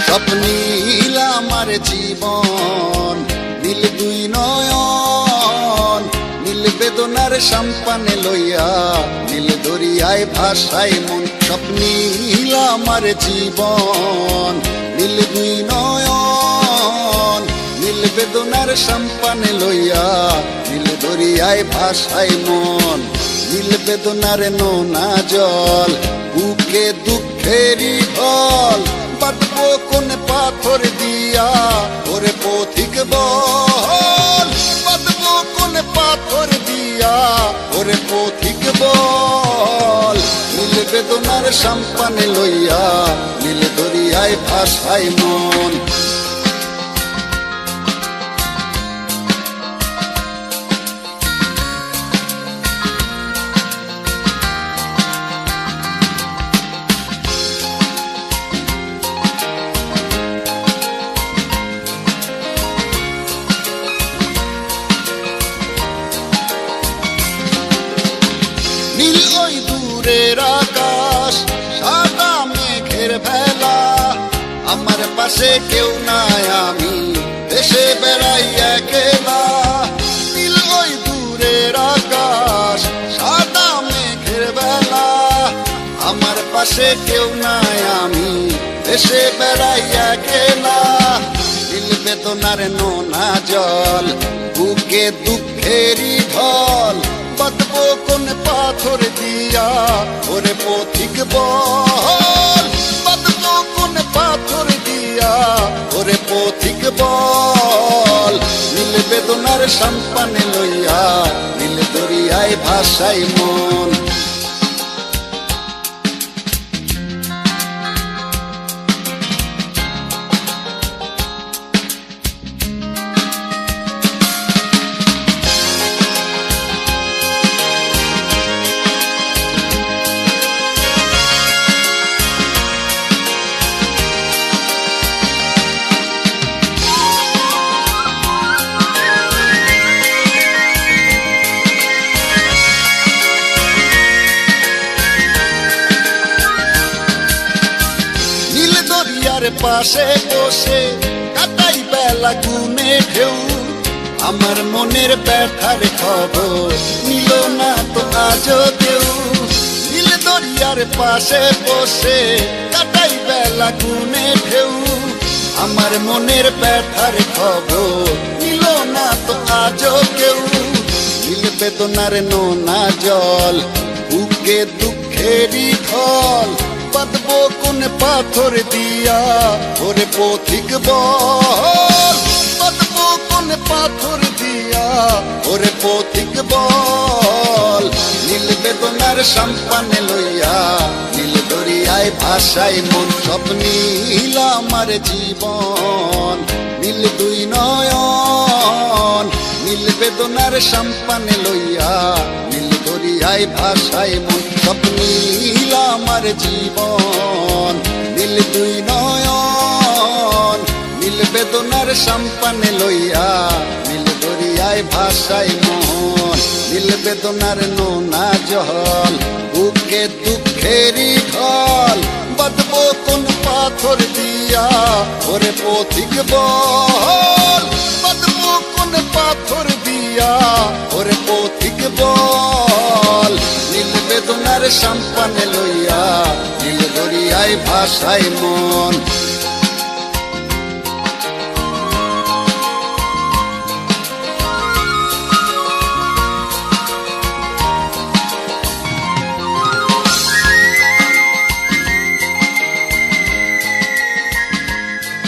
স্বপ্নীল আমার জীবন, নীল দুই নয়ন, নীল বেদনার সম্পানে লইয়া, নীল দরিয়ায় ভাসায় মন। স্বপ্নীল আমার জীবন, নীল দুই নয়ন, নীল বেদনার সম্পানে লইয়া, নীল দরিয়ায় ভাসায় মন। নীল বেদনার নোনা জল, বুকে দুঃখেরই ঢল, বাঁধবো কোন পাথর দিয়া, ওরে পথিক বল। বাঁধবো কোন পাথর দিয়া, ওরে পথিক বল। নীল বেদনার সম্পানে লইয়া, নীল দরিয়ায় ভাসায় মন। নীল ওই দূরের আকাশ, সাদা মেঘের ভেলা, আমার পাশে কেউ নাই, আমি দেশে বেড়াই একলা। নীল ওই দূরের আকাশ, সাদা মেঘের ভেলা, আমার পাশে কেউ নাই, আমি দেশে বেড়াই একলা। নীল বেদনার নোনা জল, বুকে দুঃখেরই ঢল, বাঁধবো কোন পাথর দিয়া, ওরে পথিক বল। বাঁধবো কোন পাথর দিয়া, ওরে পথিক বল। নীল বেদনার সম্পানে লইয়া, নীল দরিয়ায় ভাসায় মন। দরিয়ার পাশে বসে কাটাই বেলা গুনে ঢেউ, আমার মনের ব্যথার খবর নিল না তো আজও কেউ। নীল দরিয়ার পাশে বসে কাটাই বেলা গুনে ঢেউ, আমার মনের ব্যথার খবর নিল না তো আজও কেউ। নীল বেদনার নোনা জল, বুকে দুঃখেরই ঢল, বাঁধবো কোন পাথর দিয়া, ওরে পথিক বল। বাঁধবো কোন পাথর দিয়া, ওরে পথিক বল। নীল বেদনার সম্পানে লইয়া, নীল দরিয়ায় ভাসায় মন। স্বপ্নীল আমার জীবন, নীল দুই নয়ন, নীল বেদনার সম্পানে লইয়া, নীল দরিয়ায় ভাসায় মন। স্বপ্নীল আমার জীবন, নীল দুই নয়ন, নীল বেদনার সম্পানে লইয়া, নীল দরিয়ায় ভাসায় মন। নীল বেদনার নোনা জল, বুকে দুঃখেরই ঢল, বাঁধবো কোন পাথর দিয়া, ওরে পথিক বল। বাঁধবো কোন পাথর দিয়া, ওরে পথিক বল। নীল বেদনার সম্পানে লইয়া, নীল দরিয়ায় ভাসায় মন।